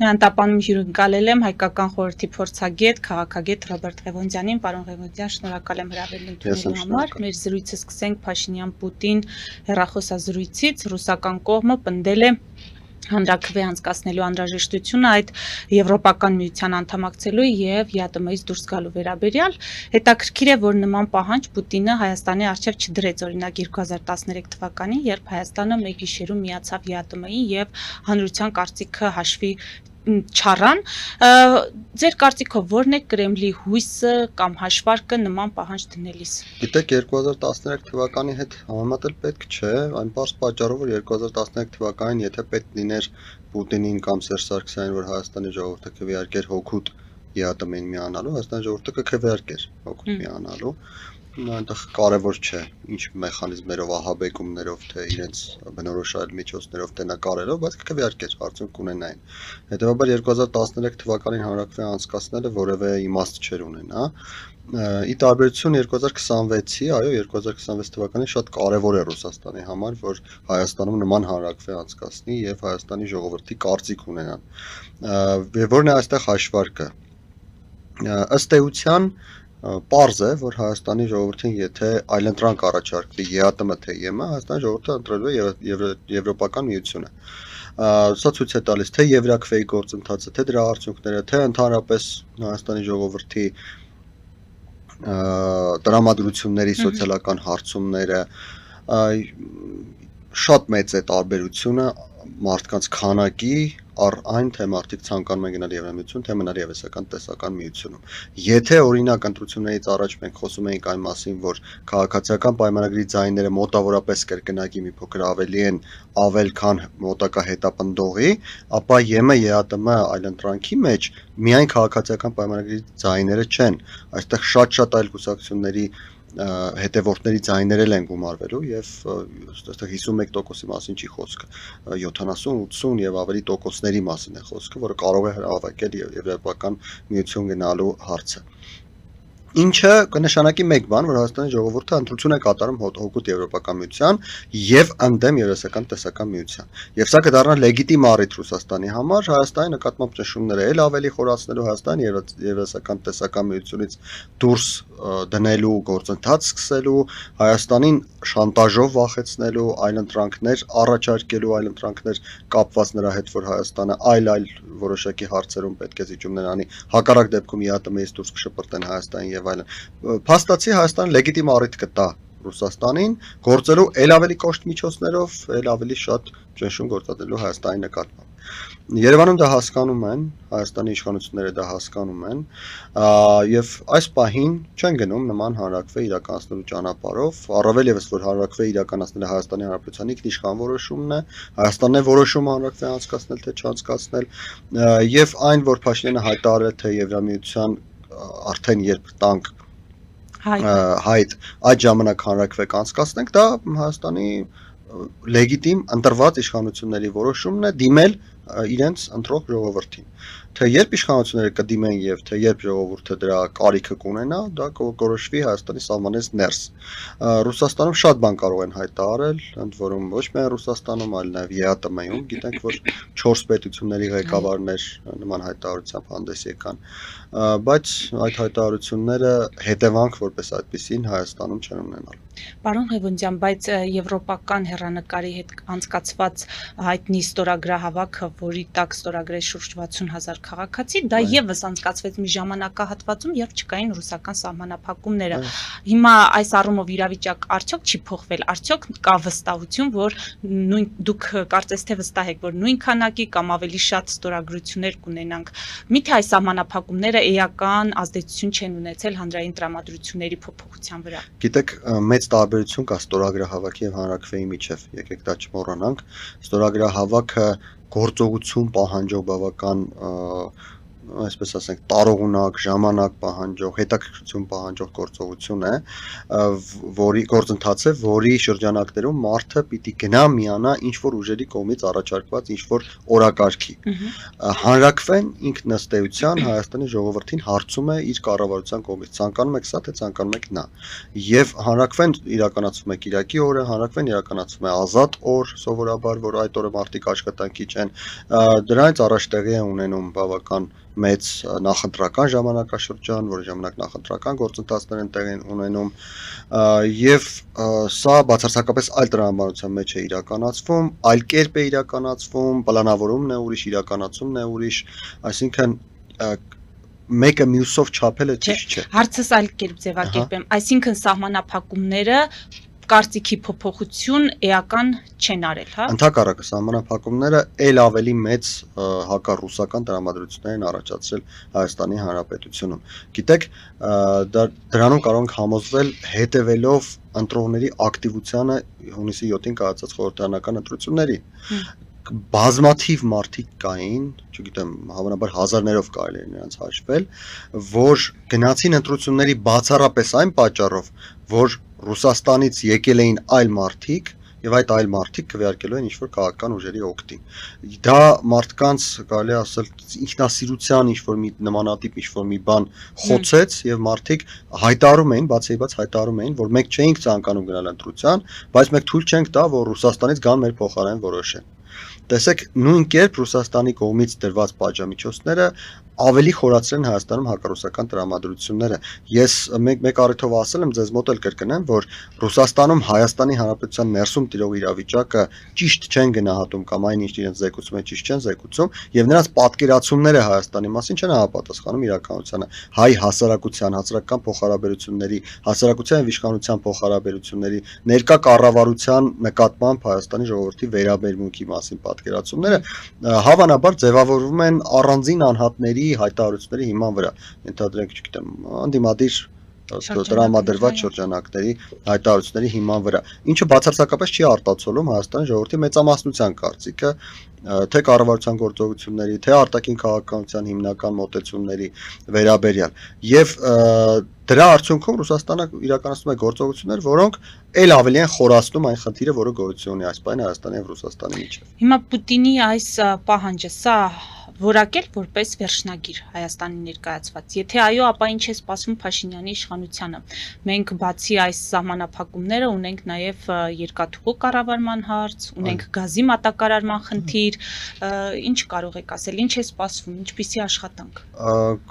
Տապանում հյուրընկալել եմ հայկական խորհրդի փորձագետ, քաղաքագետ Ռոբերտ Ղևոնդյանին, պարոն Ղևոնդյան, շնորհակալ եմ հրավերն ընդունելու համար։ Մեր զրույցը սկսենք Փաշինյան-Պուտին հեռախոսազրույցից, ռուսական կողմը պնդել է հանրաքվե անցկացնելու անհրաժեշտությունը այդ Եվրոպական միության անդամակցելու եւ ԵԱՏՄ-ից դուրս գալու վերաբերյալ հետաքրքիր է, որ նման պահանջ Պուտինը Հայաստանի առջև չդրեց օրինակ 2013 թվականին, երբ Հայաստանը մեկ գիշերում միացավ ԵԱՏՄ-ին եւ հանրության կարծիքը հաշվի չառան, ձեր կարծիքով ո՞րն է Կրեմլի հույսը կամ հաշվարկը նման պահանջ դնելիս։ Գիտեք, 2013 թվականի հետ համեմատել պետք չէ, այն պարզ պատճառով, որ 2013 թվականին եթե պետք լիներ Պուտինին կամ Սերժ Սարգսյանին, որ Հայաստանի ժողովուրդը քվեարկեր հօգուտ ԵԱՏՄ-ին միանալու, Հայաստանի ժողովուրդը կքվեարկեր հօգուտ միանալու, այնտեղ կարևոր չէ ինչ մեխանիզմներով, ահաբեկումներով, թե իրենց բնորոշ այլ միջոցներով տենակարելով, բայց կքվեարկեր, արդյունք կունենային։ Հետևաբար 2013 թվականին հանրաքվե անցկացնելը որևէ իմաստ չէր ունենա։ Ի տարբերություն 2026-ի, այո, 2026 թվականին շատ կարևոր է Ռուսաստանի համար, որ Հայաստանում նման հանրաքվե անցկացնի եւ Հայաստանի ժողովրդի կարծիք ունենան։ Որն է այստեղ հաշվարկը։ Ըստ էության պարզ է, որ Հայաստանի ժողովրդին եթե այլընտրանք առաջարկվի ԵԱՏՄ թե ԵՄ, Հայաստանի ժողովուրդը ընտրելու է Եվրոպական միությունը։ Սա ցույց է տալիս թե Եվրաքվեի գործընթացը, թե դրա արդյունքները, թե ընդհանրապես Հայաստանի ժողովրդի տրամադրությունների սոցիալական հարցումները, շատ մեծ է տարբերությունը մարդկանց քանակի առ այն, թե մարդիկ ցանկանում են գնալ Եվրամիություն, թե մնալ Եվրասիական տնտեսական միությունում։ Եթե օրինակ ընտրություններից առաջ մենք խոսում էինք այն մասին, որ քաղաքացիական պայմանագրի ձայները մոտավորապես կրկնակի մի փոքր ավելի են ավել, քան մոտակա հետապնդողի, ապա ԵՄ ԵԱՏՄ այլընտրանքի մեջ միայն քաղաքացիական պայմանագրի ձայները չեն, այստեղ շատ այլ կուսակցությունների հետևորդների ձայներել են գումարվելու եւ այստեղ 51%-ի մասին չի խոսքը, 70, 80 եւ ավելի տոկոսների մասին է խոսքը, որը կարող է հավաքել Եվրոպական միություն գնալու հարցը։ Ինչը կնշանակի մեկ բան, որ Հայաստանի ժողովուրդը ընտրություն է կատարում հօգուտ Եվրոպական միության եւ ընդդեմ Եվրասիական տնտեսական միության։ Եվ սա կդառնա լեգիտիմ առիթ Ռուսաստանի համար Հայաստանի նկատմամբ ճնշումները ել ավելի խորացնելու, Հայաստանի Եվրասիական տնտեսական միությունից դուրս դնելու գործընթաց սկսելու, Հայաստանին շանտաժով վախեցնելու, այլընտրանքներ առաջարկելու, այլընտրանքներ կապված նրա հետ, որ Հայաստանը այլ որոշակի հարցերում պետք է զիջումներ անի, հակառակ դեպքում ԵԱՏՄ-ից դուրս կշպրտեն Հայաստանին եւ այլն։ Փաստացի Հայաստանը լեգիտիմ առիթ կտա Ռուսաստանին գործելու ել ավելի կոշտ միջոցներով, ել ավելի շատ ճնշում գործադրելու Հայաստանի նկատմամբ։ Երևանում դա հասկանում են, Հայաստանի իշխանությունները դա հասկանում են, եւ այս պահին չեն գնում նման հանրաքվե իրականացնելու ճանապարհով, առավել եւս որ հանրաքվե իրականացնելը Հայաստանի Հանրապետության ինքնիշխան որոշումն է, Հայաստանն է որոշում հանրաքվե անցկացնել թե չանցկացնել, եւ այն, որ Փաշինյանը հայտարարել թե Եվրամիության արդեն երբ տանք հայտ այդ ժամանակ հանրաքվե կանցկացնենք, դա Հայաստանի լեգիտիմ ընտրված իշխանությունների որոշումն է դիմել իրենց ընտրող ժողովրդին։ Թե երբ իշխանությունները կդիմեն եւ թե երբ ժողովուրդը դրա կարիքը կունենա, դա կորոշվի Հայաստանի սահմանից ներս։ Ռուսաստանում շատ բան կարող են հայտարարել, ընդ որում ոչ միայն Ռուսաստանում, այլ նաեւ ԵԱՏՄ-ում գիտենք, որ 4 պետությունների ղեկավարներ նման հայտարարությամբ հանդես եկան, բայց այդ հայտարարությունները հետևանք որպես այդպեսին Հայաստանում չեն ունենալու։ Պարոն Ղևոնդյան, բայց եվրոպական հեռանկարի հետ անցկացված հայտնի ստորագրահավաքը, որի տակ ստորագրեց շուրջ 60,000 քաղաքացի, դա եւս անցկացվեց մի ժամանակահատվածում, երբ չկային ռուսական սահմանափակումները։ Հիմա այս առումով իրավիճակ արդյոք չի փոխվել, արդյոք կա վստահություն, որ դուք կարծես թե վստահ եք, որ նույն քանակի կամ ավելի շատ ստորագրություններ կունենանք։ Միթե այս սահմանափակումները էական ազդեցություն չեն ունեցել հանրային տրամադրությունների փոփոխության վրա։ Գիտեք, մեծ տարբերություն կա ստորագրահավաքի եւ հանրաքվեի միջեւ, եկեք դա չմոռանանք։ Ստորագրահավաքը գործողություն պահանջող բավական այսպես ասենք, տարողունակ, ժամանակ պահանջող, հետաքրքրություն պահանջող գործողություն է, որի գործընթաց է, որի շրջանակներում մարդը պիտի գնա միանա ինչ-որ ուժերի կողմից առաջարկված ինչ-որ օրակարգի։ Հանրաքվեն ինքնըստեյության Հայաստանի ժողովրդին հարցում է իր կառավարության կողմից, ցանկանում եք սա, թե ցանկանում եք նա։ Եվ հանրաքվեն իրականացվում է կիրակի օրը, հանրաքվեն իրականացվում է ազատ օր, սովորաբար, որ այդ օրը մարդիկ աշխատանքի չեն, դրանից առաջ տեղի է ունենում բավական մեծ նախընտրական ժամանակաշրջան, որի ժամանակ նախընտրական գործընթացներ են տեղի ունենում, եւ սա բացարձակապես այլ տրամաբանության մեջ է իրականացվում, այլ կերպ է իրականացվում, պլանավորումն է ուրիշ, իրականացումն է ուրիշ, այսինքն մեկը մյուսով չափելը ճիշտ չէ։ Հարցս այլ կերպ ձևակերպեմ, այսինքն սահմանափակումները կարծիքի փոփոխություն էական չեն արել, հա։ Ընդհակառակը սահմանափակումները ել ավելի մեծ հակառուսական տրամադրություններ են առաջացրել Հայաստանի Հանրապետությունում։ Գիտեք, դրանում կարող ենք համոզվել հետևելով ընտրողների ակտիվությանը հունիսի 7-ին կայացած խորհրդարանական ընտրությունների։ Բազմաթիվ մարդիկ կային, չգիտեմ, հավանաբար հազարներով կարելի է նրանց հաշվել, որ գնացին ընտրությունների բացառապես այն պատճառով, որ Ռուսաստանից եկել էին այլ մարդիկ եւ այդ այլ մարդիկ քվեարկելու են ինչ-որ քաղաքական ուժերի օգտին։ Դա մարդկանց, կարելի ասել, ինքնասիրության ինչ-որ մի նմանատիպ ինչ-որ մի բան խոցեց եւ մարդիկ հայտարարում էին, բացեիբաց հայտարարում էին, որ մենք չէինք ցանկանում գնալ ընտրության, բայց մենք թույլ չենք տա, որ Ռուսաստանից գան մեր փոխարեն որոշեն։ Տեսեք, նույն կերպ Ռուսաստանի կողմից դրված պատժամիջոցները ավելի խորացրել են Հայաստանում հակառուսական տրամադրությունները։ Ես մեկ առիթով ասել եմ, ձեզ մոտ էլ կրկնեմ, որ Ռուսաստանում Հայաստանի Հանրապետության ներսում տիրող իրավիճակը ճիշտ չեն գնահատում կամ այնինչ իրենց զեկուցում է ճիշտ չեն զեկուցում, եւ նրանց պատկերացումները Հայաստանի մասին չեն համապատասխանում իրականությանը։ Հայ հասարակության, հասարակական փոխհարաբերությունների, հասարակության եւ իշխանության փոխհարաբերությունների, ներկա կառավարության նկատմամբ Հայաստանի ժողովրդի վերաբերմունքի մասին պատկերացումները հավանաբար ձևավորվում են առանձին անհատների հայտարարությունների հիման վրա, ենթադրենք, չգիտեմ, անդիմադիր տրամադրված շրջանակների հայտարարությունների հիման վրա, ինչը բացարձակապես չի արտացոլում Հայաստանի ժողովրդի մեծամասնության կարծիքը, թե կառավարության գործողությունների, թե արտաքին քաղաքականության հիմնական մոտեցումների վերաբերյալ։ Եվ դրա արդյունքում Ռուսաստանը իրականացնում է գործողություններ, որոնք ել ավելի են խորացնում այն խնդիրը, որը գոյություն ունի այս պահին Հայաստանի եւ Ռուսաստանի միջեւ։ Հիմա Պուտինի այս պահանջը սա որակել որպես վերջնագիր Հայաստանի ներկայացված։ Եթե այո, ապա ինչ է սպասվում Փաշինյանի իշխանությանը։ Մենք բացի այս սահմանափակումները ունենք նաև երկաթուղու կառավարման հարց, ունենք գազի մատակարարման խնդիր, ինչ կարող եք ասել, ինչ է սպասվում, ինչպիսի աշխատանք։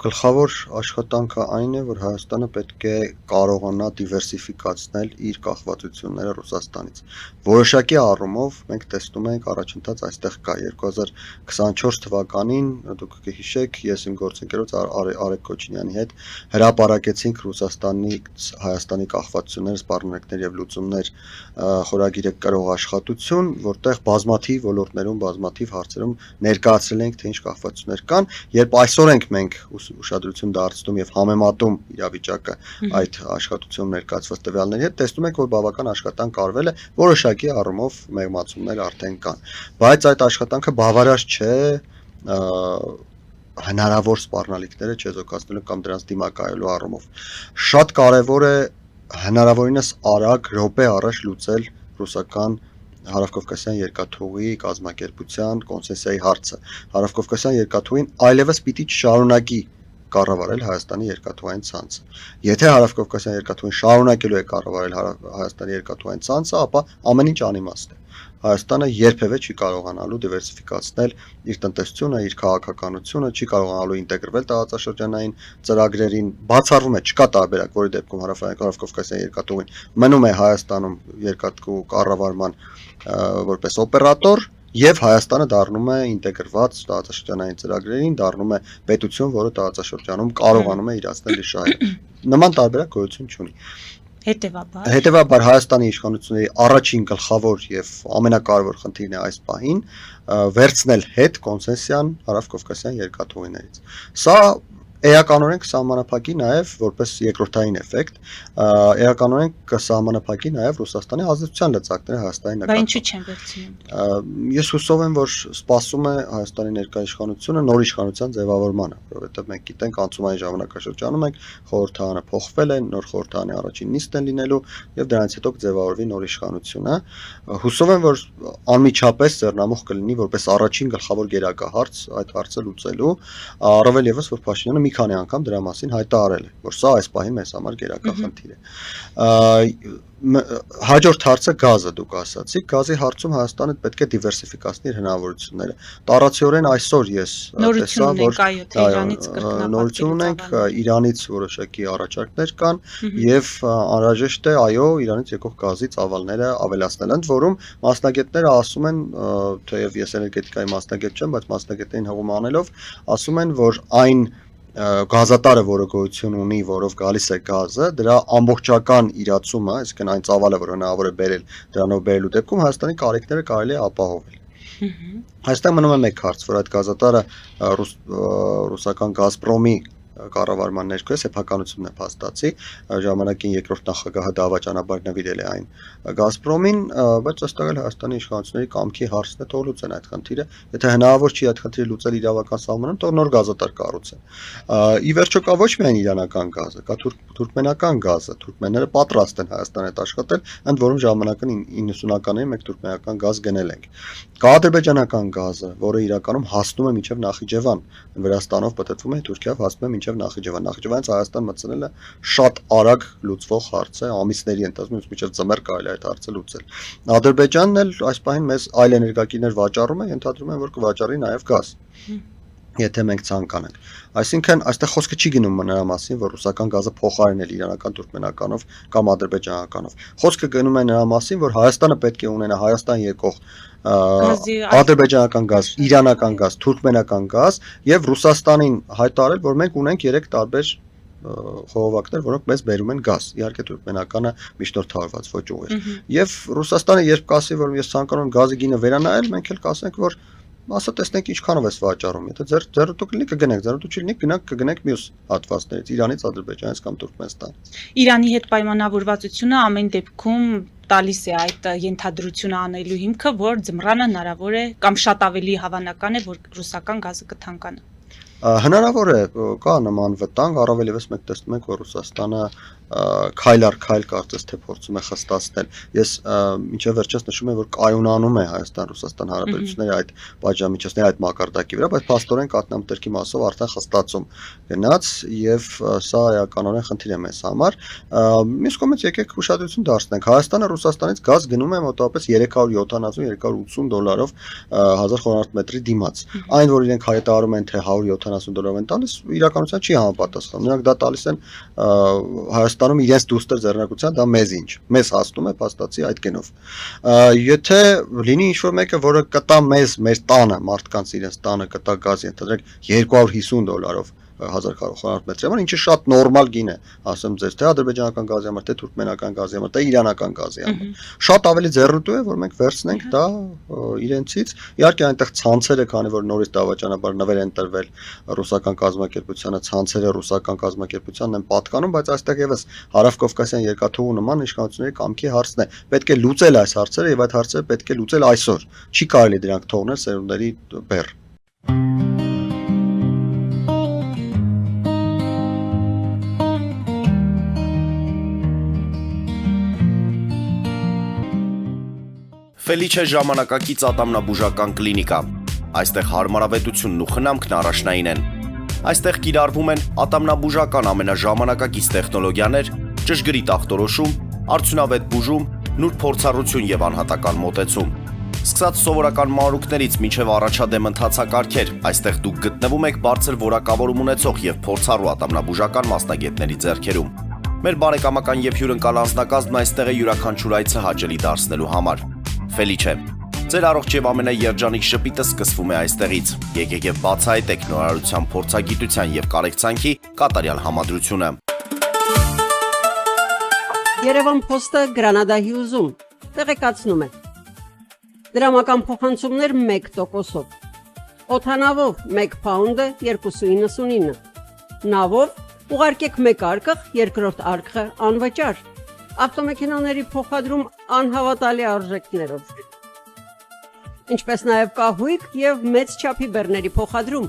Գլխավոր աշխատանքը այն է, որ Հայաստանը պետք է կարողանա դիվերսիֆիկացնել իր կախվածությունները Ռուսաստանից։ Որոշակի առումով մենք տեսնում ենք առաջընթաց այստեղ կա 2024 թվականին, դուք կհիշեք, ես իմ գործընկերոջ Արեգ Կոչինյանի հետ հրապարակեցինք Հայաստանի կախվածությունները, սպառնալիքներ եւ լուծումներ խորագիրը կրող աշխատություն, որտեղ բազմաթիվ ոլորտներում, բազմաթիվ հարցերում ներկայացրել ենք, թե ինչ կախվածություններ կան, երբ այսօր ենք մենք ուշադրություն դարձնում եւ համեմատում իրավիճակը այդ աշխատությունում ներկայացված տվյալների հետ, տեսնում ենք, որ բավական աշխատանք արվել է, որոշակի առումով մեղմացումներ արդեն կան, բայց այդ աշխատանքը բավարար չէ հնարավոր սպառնալիքները չեզոքացնելու կամ դրանց դիմակայելու առումով։ Շատ կարևոր է հնարավորինս արագ րոպե առաջ լուծել ռուսական Հարավկովկասյան երկաթուղի կազմակերպության կոնցեսիայի հարցը։ Հարավկովկասյան երկաթուղին այլևս պիտի չշարունակի կառավարել Հայաստանի երկաթուղային ցանցը։ Եթե Հարավկովկասյան երկաթուղին շարունակելու է կառավարել Հայաստանի երկաթուղային ցանցը, ապա ամեն ինչ անիմաստ է։ Հայաստանը երբևէ չի կարողանալու դիվերսիֆիկացնել իր տնտեսությունը, իր քաղաքականությունը, չի կարողանալու ինտեգրվել տարածաշրջանային ծրագրերին, բացառվում է, չկա տարբերակ, որի դեպքում Հարավկովկասյան երկաթուղին մնում է Հայաստանում երկաթուղու կառավարման որպես օպերատոր, եւ Հայաստանը դառնում է ինտեգրված տարածաշրջանային ծրագրերին, դառնում է պետություն, որը տարածաշրջանում կարողանում է իրացնել իր շահերը։ Նման տարբերակ գոյություն չունի։ Հետևաբար Հայաստանի իշխանությունների առաջին գլխավոր եւ ամենակարևոր խնդիրն է այս պահին վերցնել հետ կոնցեսիան Հարավկովկասյան երկաթուղիներից։ Սա Էականորեն կսահմանափակի նաև որպես երկրորդային էֆեկտ, էականորեն կսահմանափակի նաև Ռուսաստանի ազդեցության լծակները Հայաստանի Բայց ինչու նկատմամբ։ չեն վերցնում։ Ես հուսով եմ, որ սպասում է Հայաստանի ներկայ իշխանությունը նոր իշխանության ձևավորմանը, որովհետև մենք գիտենք անցումային ժամանակաշրջանում ենք խորհրդարանը փոխվել է, նոր խորհրդարանի առաջին նիստն է լինելու եւ դրանից հետո կձևավորվի նոր իշխանությունը։ Հուսով եմ, որ անմիջապես ձեռնամուխ կլինի որպես առաջին գլխավոր գերակահարց այդ հարցը լուծելու, առավել եւս որ Փաշինյանը մի քանի անգամ դրա մասին հայտարարել է, որ սա այս պահին մեզ համար գերակա խնդիր է։ Հաջորդ հարցը գազը դուք ասացիք, գազի հարցում Հայաստանը պետք է դիվերսիֆիկացնի իր հնարավորությունները։ Տարածիորեն այսօր ես տեսա, որ նորություն ունենք, Իրանից որոշակի առաջարկներ կան եւ անհրաժեշտ է այո Իրանից եկող գազի ծավալները ավելացնել։ Ընդ որում մասնագետները ասում են, թեև ես էներգետիկայի մասնագետ չեմ, բայց մասնագետներին հղում անելով ասում են, որ այն գազատարը, որը գոյություն ունի, որով գալիս է գազը, դրա ամբողջական իրացումը, այսինքն այն ծավալը, որ հնարավոր է բերել, դրանով բերելու դեպքում Հայաստանի կարիքները կարելի է ապահովել։ Այստեղ մնում է մեկ հարց, որ այդ գազատարը ռուսական Գազպրոմի կառավարման ներքո սեփականությունն է փաստացի, ժամանակին երկրորդ նախագահը դավաճանաբար նվիրել է այն Գազպրոմին, բայց ըստ եղել Հայաստանի իշխանությունների կամքի հարցն է, թող լուծեն այդ խնդիրը, եթե հնարավոր չի այդ խնդիրը լուծել իրավական սահմանում, թող նոր գազատար կառուցեն։ Ի վերջո կա ոչ միայն իրանական գազը, կա թուրքմենական գազը, թուրքմենները պատրաստ են Հայաստան հետ աշխատել, ընդ որում ժամանակին 90-ականներին մենք թուրքմենական գազ գնել ենք։ Կա ադրբեջանական գազը, որը իրականում հասնում է մինչև Նախիջևան, Վրաստանով պատտվում է, Թուրքիայով հասնում է մինչև Նախիջևան։ Նախիջևանից Հայաստան մտցնելը շատ արագ լուծվող հարց է, ամիսների ընթացքում մինչև ձմեռ կարելի է այդ հարցը լուծել։ Ադրբեջանն էլ այս պահին մեզ այլ էներգակիրներ վաճառում է, ենթադրում եմ, որ կվաճառի նաև գազ։ Եթե մենք ցանկանանք։ Այսինքն այստեղ խոսքը չի գնում նրա մասին, որ ռուսական գազը փոխարինել իրանական թուրքմենականով կամ ադրբեջանականով։ Խոսքը գնում է նրա մասին, որ Հայաստանը պետք է ունենա Հայաստան եկող ադրբեջանական գազ, իրանական գազ, թուրքմենական գազ եւ Ռուսաստանին հայտարարել, որ մենք ունենք 3 տարբեր խողովակներ, որոնք մեզ բերում են գազ։ Իհարկե թուրքմենականը միջնորդավորված ոչ ուղիղ։ Եւ Ռուսաստանը երբ կասի, որ ես ցանկանում եմ գազի գինը վերանայել, մենք էլ կասենք, որ ասա տեսնենք ինչքանով է վաճառում, եթե ձեռուտու կլինի կգնենք, ձեռուտու չլինի կգնենք մյուս հատվածներից, Իրանից, Ադրբեջանից կամ Թուրքմենստանից։ Իրանի հետ պայմանավորվածությունը ամեն դեպքում տալիս է այդ ենթադրությունը անելու հիմքը, որ ձմռանը հնարավոր է կամ շատ ավելի հավանական է, որ ռուսական գազը կթանկանա։ Հնարավոր է, կա նման վտանգ, առավել եւս մենք տեսնում ենք, որ Ռուսաստանը քայլ առ քայլ կարծես թե փորձում է խստացնել։ Ես մինչև վերջերս նշում եմ, որ կայունանում է Հայաստան-Ռուսաստան հարաբերությունների այդ պատժամիջոցների այդ մակարդակի վրա, բայց փաստորեն կատնամտերքի մասով արդեն խստացում գնաց եւ սա էականորեն խնդիր է մեզ համար։ Մյուս կողմից եկեք ուշադրություն դարձնենք, Հայաստանը Ռուսաստանից գազ գնում է մոտավորապես $370-380 1000 խորանարդ մետրի դիմաց։ Այն, որ իրենք հայտարարում են, թե $170 են տալիս, իրականության չի համապատասխանում։ Նրանք դա տալիս են Հայաստանում իրենց դուստր ձեռնարկության, դա մեզ ինչ։ Մեզ հասնում է փաստացի այդ կենով։ Եթե լինի ինչ-որ մեկը, որը կտա մեզ մեր տանը, մարդկանց իրենց տանը կտա գազ, ենթադրենք $250 1000 խորանարդ մետրի համար, ինչը շատ նորմալ գին է, ասեմ ձեզ, թե ադրբեջանական գազի համար, թե թուրքմենական գազի համար, թե իրանական գազի համար։ Շատ ավելի ձեռնտու է, որ մենք վերցնենք դա իրենցից։ Իհարկե այնտեղ ցանցերը, քանի որ նորից դավաճանաբար նվեր են տրվել ռուսական կազմակերպությանը, ցանցերը ռուսական կազմակերպությանն են պատկանում, բայց այստեղ եւս Հարավկովկասյան երկաթուղու նման իշխանությունների կամքի հարցն է։ Պետք է լուծել այս հարցերը եւ այդ հարցերը պետք է լուծել այսօր։ Չի կարելի դրանք թողնել սերունդների բեռ։ Ֆելիչե ժամանակակից ատամնաբուժական կլինիկա։ Այստեղ հարմարավետությունն ու խնամքն առաջնային են։ Այստեղ կիրառվում են ատամնաբուժական ամենաժամանակակից տեխնոլոգիաներ, ճշգրիտ ախտորոշում, արդյունավետ բուժում, նուրբ փորձառություն եւ անհատական մոտեցում։ Սկսած սովորական մանրուքներից մինչև առաջադեմ ընթացակարգեր, այստեղ դուք գտնվում եք բարձր որակավորում ունեցող եւ փորձառու ատամնաբուժական մասնագետների ձեռքերում։ Մեր բարեկամական եւ հյուրընկալ անձնակազմն այստեղ է յուրաքանչյուր այցը հաճելի դարձնելու համար։ Ֆելիչե, ձեր առողջ եւ ամենաերջանիկ շպիտը սկսվում է այստեղից։ Եկեք եւ բացահայտեք նորարարության փորձագիտության եւ կարեկցանքի կատարյալ համադրությունը։ Երևան Փոստը Գրանադա Հյուզում տեղեկացնում է։ Դրամական փոխանցումներ 1%-ով։ Օդանավով 1 պաունդը 2.99։ նավով, ուղարկեք մեկ արկղ, երկրորդ արկղը անվճար։ Ավտոմեքենաների փոխադրում անհավատալի արժեքներով։ Ինչպես նաև կահույք եւ մեծ չափի բեռների փոխադրում։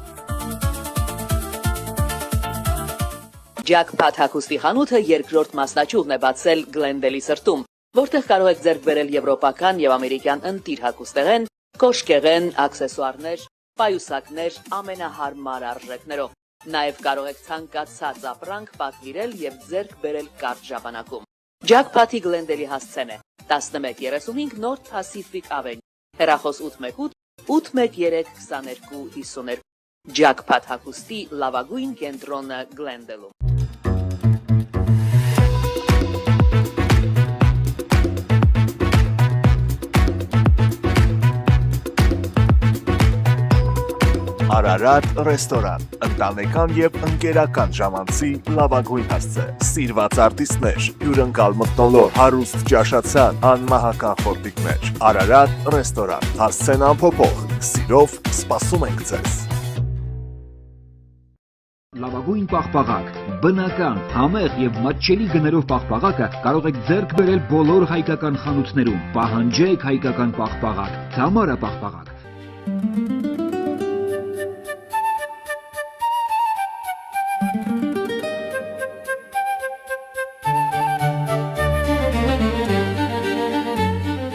Jackpot հագուստի խանութը երկրորդ մասնաճյուղն է բացել Գլենդելի սրտում, որտեղ կարող եք ձեռք բերել եվրոպական եւ ամերիկյան ընտիր հագուստեղեն, կոշկեղեն, աքսեսուարներ, պայուսակներ ամենահարմար արժեքներով։ Նաեւ կարող եք ցանկացած ապրանք պատվիրել եւ ձեռք բերել կարճ ժամանակում։ Jackpot-ի Գլենդելի հասցեն է 1135 North Pacific Avenue, հեռախոս 818 813 2252։ Jackpot հագուստի լավագույն կենտրոնը Գլենդելում։ Արարատ ռեստորան, ընտանեկան եւ ընկերական ժամանցի լավագույն հասցե, սիրված արտիստներ, հյուրընկալ մթնոլորտ, հարուստ ճաշացան, անմահական խորտիկներ։ Արարատ ռեստորան, հասցեն անփոփոխ, սիրով սպասում ենք ձեզ։ Լավագույն պաղպաղակ, բնական, համեղ եւ մատչելի գներով պաղպաղակը կարող եք ձեռք բերել բոլոր հայկական խանութներում։ Պահանջեք հայկական պաղպաղակ, Թամարա պաղպաղակ։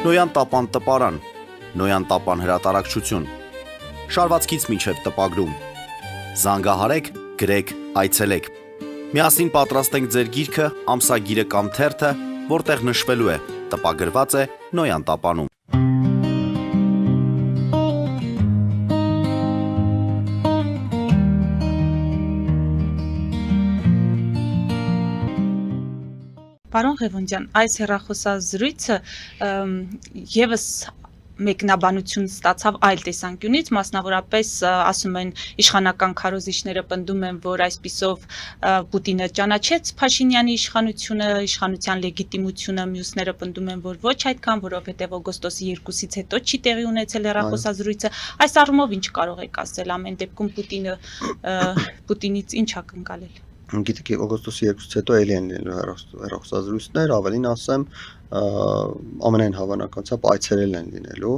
Նոյան տապան տպարան, Նոյան տապան հրատարակչություն, շարվածքից մինչև տպագրում, զանգահարեք, գրեք, այցելեք, միասին պատրաստենք ձեր գիրքը, ամսագիրը կամ թերթը, որտեղ նշվելու է, տպագրված է Նոյան տապանում։ Պարոն Ղևոնդյան, այս հեռախոսազրույցը եւս մեկնաբանություն ստացավ այլ տեսանկյունից, մասնավորապես ասում են իշխանական քարոզիչները պնդում են, որ այսպիսով Պուտինը ճանաչեց Փաշինյանի իշխանությունը, իշխանության լեգիտիմությունը, մյուսները պնդում են, որ ոչ այդքան, որովհետև օգոստոսի 2-ից հետո չի տեղի ունեցել հեռախոսազրույցը։ Այս առումով ինչ կարող եք ասել, ամեն դեպքում Պուտինից ինչ ակնկալել։ Գիտեք, օգոստոսի 2-ից հետո էլի են լինելու հեռախոսազրույցներ, ավելին ասեմ, ամենայն հավանականությամբ այցելել են լինելու։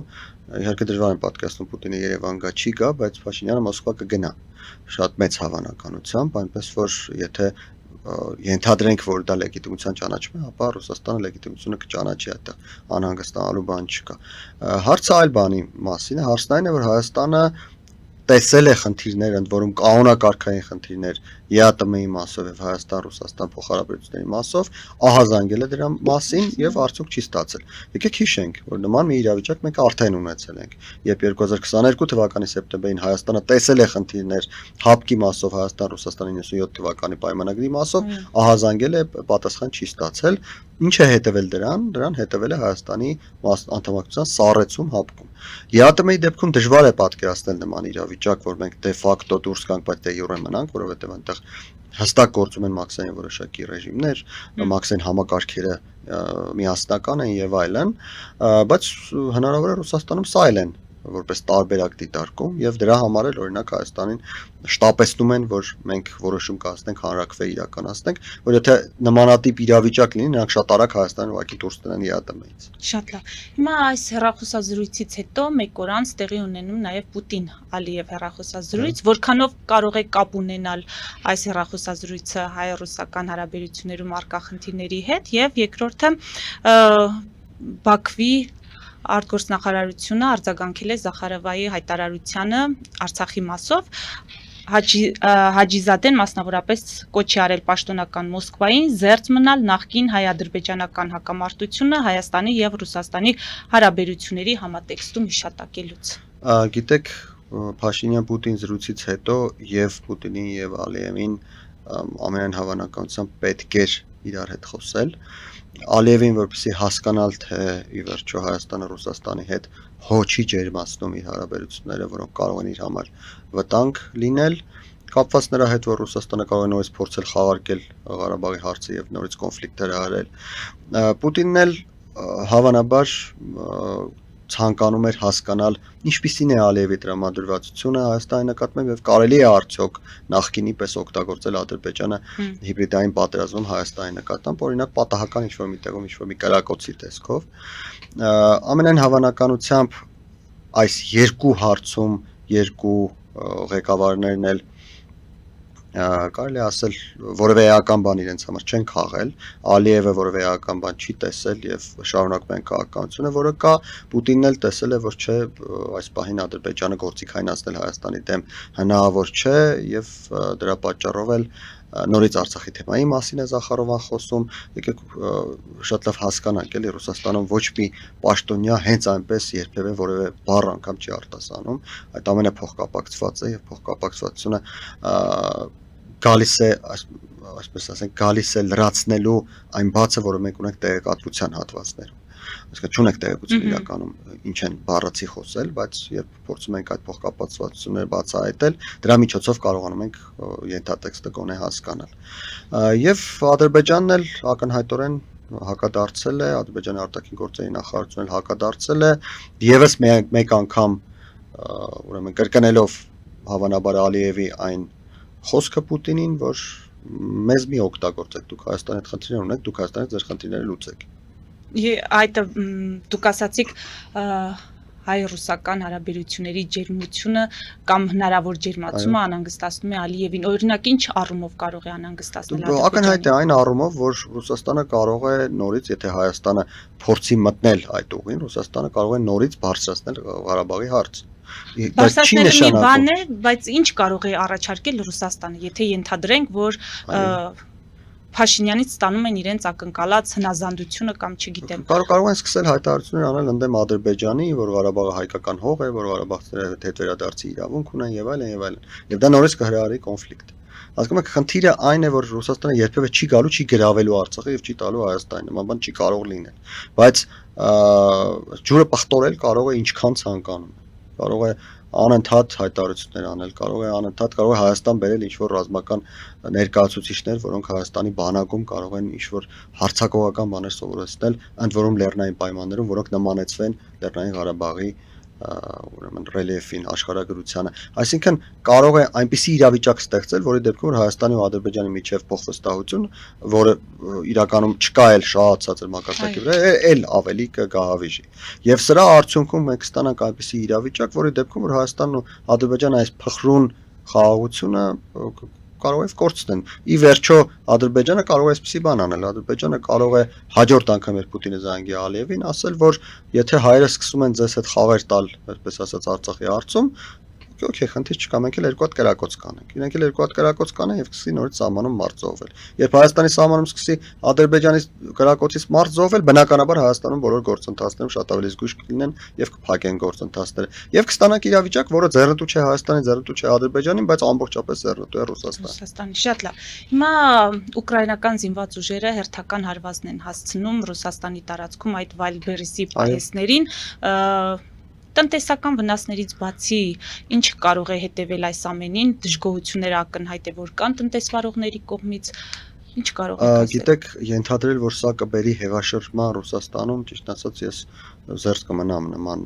Իհարկե դժվար է պատկերացնում Պուտինը Երևան գա չի գա, բայց Փաշինյանը Մոսկվա կգնա։ Շատ մեծ հավանականությամբ, այնպես որ եթե ենթադրենք, որ դա լեգիտիմության ճանաչում է, ապա Ռուսաստանը լեգիտիմությունը կճանաչի այդտեղ անհանգստանալու բան չկա։ Հարցը այլ բանի մասին է, հարցն այն է, որ Հայաստանը տեսել է խնդիրներ, ընդ որում կանոնակարգային խնդիրներ ԵԱՏՄ-ի մասով եւ Հայաստան-Ռուսաստան փոխհարաբերությունների մասով, ահազանգել է դրա մասին եւ արդյոք չի ստացել։ Եկեք հիշենք, որ նման մի իրավիճակ մենք արդեն ունեցել ենք, երբ 2022 թվականի սեպտեմբերին Հայաստանը տեսել է խնդիրներ ՀԱՊԿ-ի մասով, Հայաստան-Ռուսաստանի 97 թվականի պայմանագրի մասով, ահազանգել է, պատասխան չի ստացել։ Ինչ է հետևել դրան հետևել է Հայաստանի անդամակցության սառեցում ՀԱՊԿ-ում։ ԵԱՏՄ-ի դեպքում դժվար է պատկերացնել նման իրավիճակ, որ մենք դե ֆակտո դուրս գանք, բայց դե յուրե մնանք, որովհետև այնտեղ հստակ գործում են մաքսային որոշակի ռեժիմներ, մաքսային համակարգերը միասնական են եւ այլն, բայց հնարավոր է Ռուսաստանում սա էլ են որպես տարբերակ դիտարկում եւ դրա համար էլ օրինակ Հայաստանին շտապեցնում են, որ մենք որոշում կայացնենք, հանրակրվե իրականացնենք, որ եթե նմանատիպ իրավիճակ լինի, նրանք շատ արագ Հայաստանին ուղղակի դուրս տնեն ԵԱՏՄ-ից։ Շատ լավ։ Հիմա այս հեռախոսազրույցից հետո մեկ օր անց տեղի ունենում նաև Պուտին-Ալիև հեռախոսազրույց, որքանով կարող է կապ ունենալ այս հեռախոսազրույցը հայ-ռուսական հարաբերություններում առկա խնդիրների հետ, եւ երկրորդը Բաքվի արտգործնախարարությունը արձագանքել է Զախարովայի հայտարարությանը Արցախի մասով, Հաջիզադեն մասնավորապես կոչ է արել պաշտոնական Մոսկվային զերծ մնալ նախկին հայ-ադրբեջանական հակամարտությունը Հայաստանի եւ Ռուսաստանի հարաբերությունների համատեքստում հիշատակելուց։ Գիտեք, Փաշինյան-Պուտին զրույցից հետո եւ Պուտինին եւ Ալիևին ամենայն հավանականությամբ պետք էր իրար հետ խոսել։ Ալիևին որպեսզի հասկանալ, թե ի վերջո Հայաստանը Ռուսաստանի հետ հոչի ջերմացնում իր հարաբերությունները, որոնք կարող են իր համար վտանգ լինել, կապված նրա հետ, որ Ռուսաստանը կարող է նորից փորձել խաղարկել Ղարաբաղի հարցը եւ նորից կոնֆլիկտներ արել։ Պուտինն էլ հավանաբար ցանկանում էր հասկանալ ինչպիսին է Ալիևի տրամադրվածությունը Հայաստանի նկատմամբ եւ կարելի է արդյոք նախկինի պես օգտագործել Ադրբեջանը հիբրիդային պատերազմում Հայաստանի նկատմամբ, օրինակ պատահական ինչ-որ մի տեղում ինչ-որ մի կրակոցի տեսքով։ Ամենայն հավանականությամբ այս երկու հարցում երկու ղեկավարներն էլ կարելի ասել որևէ էական բան իրենց համար չեն քաղել, Ալիևը որևէ էական բան չի տեսել եւ շարունակում են քաղաքականությունը, որը կա Պուտինն էլ տեսել է, որ չէ, այս պահին Ադրբեջանը գործիք հայնացնել Հայաստանի դեմ հնարավոր չէ եւ դրա պատճառով էլ նորից Արցախի թեմայի մասին է Զախարովան խոսում, եկեք շատ լավ հասկանանք, էլի Ռուսաստանում ոչ մի պաշտոնյա հենց այնպես երբևէ որևէ բառ անգամ չի արտասանում, այդ ամենը փոխկապակցված է եւ փոխկապակցվածությունը գալիս է, այսպես ասենք, գալիս է լրացնելու այն բացը, որը մենք ունենք տեղեկատվության հատվածներում։ Այսինքն չունենք տեղեկություն իրականում ինչ են բառացի խոսել, բայց երբ փորձում ենք այդ փոխկապակցվածությունները բացահայտել, դրա միջոցով կարողանում ենք ենթատեքստը գոնե հասկանալ։ Եվ Ադրբեջանն էլ ակնհայտորեն հակադարձել է, Ադրբեջանի արտաքին գործերի նախարարությունն էլ հակադարձել է, եւս մեկ անգամ ուրեմն կրկնելով հավանաբար Ալիևի այն խոսքը Պուտինին, որ մեզ մի օգտագործեք, դուք Հայաստանի հետ խնդիրներ ունեք, դուք Հայաստանի ձեր խնդիրները լուծեք։ Այդ դուք ասացիք հայ-ռուսական հարաբերությունների ջերմությունը կամ հնարավոր ջերմացումը անհանգստացնում է Ալիևին։ Օրինակ ինչ առումով կարող է անհանգստացնել Ակնհայտ է այն առումով, որ Ռուսաստանը կարող է նորից, եթե Հայաստանը փորձի մտնել այդ ուղին, Ռուսաստանը կարող է նորից բարձրացնել Ղարաբաղի հարցը։ Բարձրացնելը մի բան է, բայց ինչ կարող է առաջարկել Ռուսաստանը, եթե ենթադրենք, որ Փաշինյանից ստանում են իրենց ակնկալած հնազանդությունը կամ չգիտեմ։ Կարող են սկսել հայտարարություններ անել ընդդեմ Ադրբեջանի, որ Ղարաբաղը հայկական հող է, որ Ղարաբաղցիները հետ վերադարձի իրավունք ունեն եւ այլն եւ այլն։ Եվ դա նորից կհրահարի կոնֆլիկտ։ Հասկանում եք, խնդիրը այն է, որ Ռուսաստանը երբևէ չի գալու, չի գրավելու Արցախը եւ չի տալու Հայաստանին, նման բան չի կարող լինել։ Բայց ջուրը պղտորել կարող է ինչքան ցանկանում է։ Կարող է անընդհատ հայտարարություններ անել, կարող է Հայաստան բերել ինչ-որ ռազմական ներկայացուցիչներ, որոնք Հայաստանի բանակում կարող են ինչ-որ հարձակողական բաներ սովորեցնել, ընդ որում լեռնային պայմաններում, որոնք նմանեցվեն Լեռնային Ղարաբաղի ուրեմն ռելիեֆին, աշխարհագրությանը, այսինքն կարող է այնպիսի իրավիճակ ստեղծել, որի դեպքում Հայաստանի ու Ադրբեջանի միջև փոխվստահություն, որը իրականում չկա էլ շահացած մակարդակի վրա, էլ ավելի կգահավիժի։ Եվ սրա արդյունքում մենք կստանանք այնպիսի իրավիճակ, որի դեպքում որ Հայաստանն ու Ադրբեջանը այս փխրուն խաղաղությունը կարող է կորցնեն։ Ի վերջո Ադրբեջանը կարող է այսպիսի բան անել, Ադրբեջանը կարող է հաջորդ անգամ երբ Պուտինը զանգի Ալիևին, ասել, որ եթե հայերը սկսում են ձեզ հետ խաղեր տալ, այսպես ասած Արցախի հարցում, օքեյ, խնդիր չկա, մենք էլ երկու հատ կրակոց կանենք։ Իրենք էլ երկու հատ կրակոց կանեն եւ սկսի նորից սահմանում մարդ զոհվել։ Երբ Հայաստանի սահմանում սկսի Ադրբեջանի կրակոցից մարդ զոհվել, բնականաբար Հայաստանում բոլոր գործընթացներում շատ ավելի զգույշ կլինեն եւ կփակեն գործընթացները։ Եվ կստանանք իրավիճակ, որը ձեռնտու չէ Հայաստանի, ձեռնտու չէ Ադրբեջանին, բայց ամբողջապես ձեռնտու է Ռուսաստանի։ Շատ լավ։ Հիմա ուկրաինական զինված ուժերը հերթական հարվածն են հասցնում Ռուսաստանի տարածքում այդ Վայլբերիսի պահեստներին, տնտեսական վնասներից բացի ինչ կարող է հետևել այս ամենին, դժգոհությունները ակնհայտ է որ կան տնտեսվարողների կողմից, ինչ կարող է ասել։ Գիտեք, ենթադրել, որ սա կբերի հեղաշրջման Ռուսաստանում, ճիշտ ասած ես զերծ կմնամ նման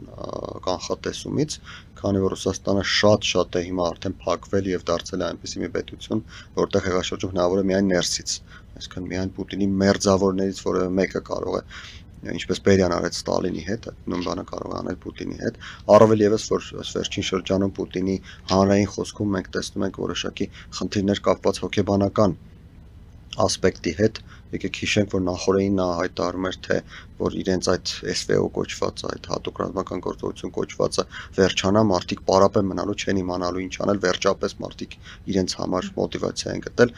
կանխատեսումից, քանի որ Ռուսաստանը շատ է հիմա արդեն փակվել եւ դարձել է այնպիսի մի պետություն, որտեղ հեղաշրջում հնարավոր է միայն ներսից, այսինքն միայն Պուտինի մերձավորներից որևէ մեկը կարող է ինչպես Բերյան արեց Ստալինի հետ, նույն բանը կարող է անել Պուտինի հետ, առավել եւս որ վերջին շրջանում Պուտինի հանրային խոսքում մենք տեսնում ենք որոշակի խնդիրներ կապված հոգեբանական ասպեկտի հետ, եկեք հիշենք, որ նախորդին նա հայտարարում էր, թե որ իրենց այդ SVO կոչված, այդ հատուկ ռազմական գործողություն կոչվածը վերջանա, մարդիկ պարապ են մնալու, չեն իմանալու ինչ անել, վերջապես մարդիկ իրենց համար մոտիվացիա են գտել,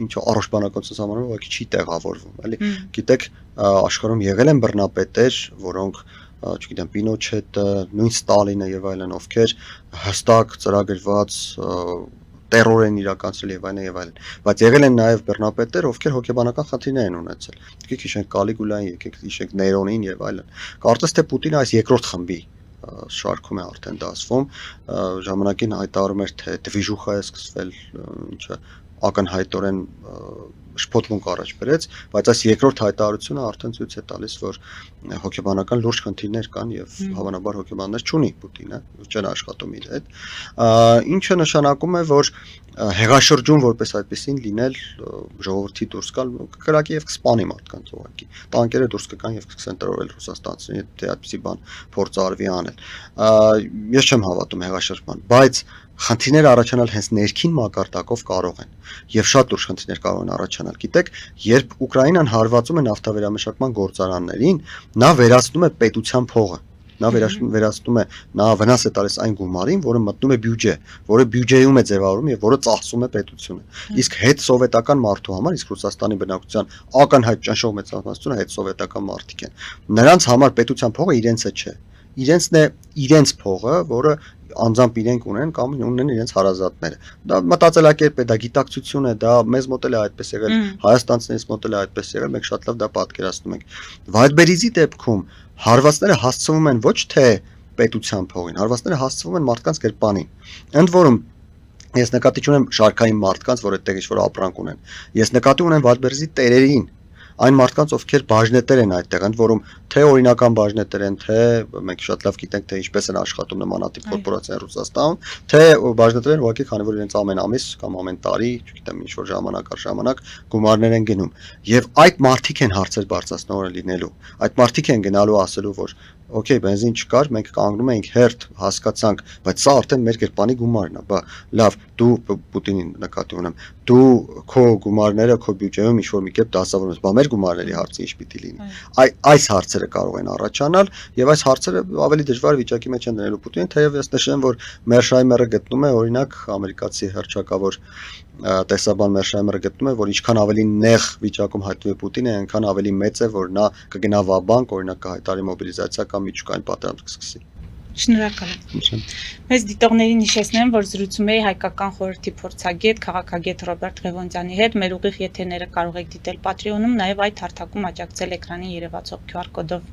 ինչը առողջբանական ցուցամանում ուղղակի չի տեղավորվում, էլի։ Գիտեք, աշխարհում եղել են բռնապետեր, որոնք չգիտեմ, Պինոչետը, նույն Ստալինը եւ այլն, ովքեր հստակ ծրագրված տերոր են իրականացրել եւ այլն, բայց եղել են նաեւ բռնապետեր, ովքեր հոգեբանական խնդիրներ են ունեցել։ Եկեք հիշենք Կալիգուլային, եկեք հիշենք Ներոնին եւ այլն։ Կարծես թե Պուտինը այս երկրորդ խմբի շարքում է արդեն դասվում, ժամանակին հայտարարում էր, թե դվիժուխա է սկսվել, ինչը ակնհայտորեն շփոթմունք առաջ բերեց, բայց այս երկրորդ հայտարարությունը արդեն ցույց է տալիս, որ հոգեբանական լուրջ խնդիրներ կան եւ հավանաբար հոգեբաններ չունի Պուտինը, չեն աշխատում իր հետ, ինչը նշանակում է, որ հեղաշրջում որպես այդպեսին լինել ժողովրդի դուրս գալ կրակի եւ կսպանի մարդկանց ուղղակի տանկերը դուրս կգան եւ կսկսեն տրորել ռուսաստանցիներին թե այդպեսի բան փորձ արվի անել ես չեմ հավատում հեղաշրջման բայց խնդիրներ առաջանալ հենց ներքին մակարդակով կարող են եւ շատ լուրջ խնդիրներ կարող են առաջանալ գիտեք երբ Ուկրաինան հարվածում է նավթավերամշակման գործարաններին նա վերացնում է պետության փողը նա վերացնում է նա վնաս է տալիս այն գումարին, որը մտնում է բյուջե, որը բյուջեում է ձևավորում եւ որը ծախսում է պետությունը։ Իսկ հետ սովետական մարդու համար, իսկ Ռուսաստանի բնակչության ակնհայտ ճնշող մեծամասնությունը հետ սովետական մարդիկ են։ Նրանց համար պետության փողը իրենցը չէ։ Իրենցն է իրենց փողը, որը անձամբ իրենք ունեն կամ ունեն իրենց հարազատները։ Դա մտածելակերպ է, դա գիտակցություն է, դա մեզ մոտ էլ է այդպես եղել, հայաստանցիներից մոտ էլ է այդպես եղել, մենք շատ լավ դա պատկերացնում ենք։ Վայլդբերիզի դեպքում հարվածները հասցվում են ոչ թե պետության փողին, հարվածները հասցվում են մարդկանց գրպանին։ Ընդ որում ես նկատի ունեմ շարքային մարդկանց, որ այդտեղ ինչ-որ ապրանք ունեն։ Ես նկատի ունեմ Վայլդբերիզի տերերին, այն մարդկանց, ովքեր բաժնետեր են այդտեղ, ընդ որում թե օրինական բաժնետեր են, թե մենք շատ լավ գիտենք, թե ինչպես են աշխատում նմանատիպ կորպորացիաներ Ռուսաստանում, թե բաժնետեր են ուղղակի, քանի որ իրենց ամեն ամիս կամ ամեն տարի, չգիտեմ, ինչ-որ ժամանակ առ ժամանակ գումարներ են գնում։ Եվ այդ մարդիկ են հարցեր բարձրացնողը լինելու։ Այդ մարդիկ են գնալու ասելու, որ օքեյ, բենզին չկար, մենք կանգնում էինք հերթ, հասկացանք, բայց սա արդեն մեր գրպանի գումարն է, բա լավ, դու Պուտինին նկատի ունեմ, դու քո գումարները քո բյուջեում ինչ-որ մի կերպ դասավորում ես, բա մեր գումարների հարցը ինչ պիտի լինի։ Այս հարցերը կարող են առաջանալ եւ այս հարցերը ավելի դժվար վիճակի մեջ են դնելու Պուտինին, թեև ես նշեմ, որ Մերշայմերը գտնում է, օրինակ, ամերիկացի հռչակավոր տեսաբան Մերշայմերը գտնում է, որ ինչքան ավելի նեղ վիճակում հայտնվի Պուտինը, այնքան ավելի մեծ է, որ նա կգնա վաբանկ, օրինակ կհայտարարի մոբիլիզացիա կամ միջուկային պատերազմ կսկսի։ Շնորհակալ եմ։ Մեզ դիտողներին հիշեցնեմ, որ զրուցում էի հայկական խորհրդի փորձագետ, քաղաքագետ Ռոբերտ Ղևոնդյանի հետ։ Մեր ուղիղ եթերները կարող եք դիտել Patreon-ում, նաև այդ հարթակում աջակցել էկրանին երևացող QR կոդով։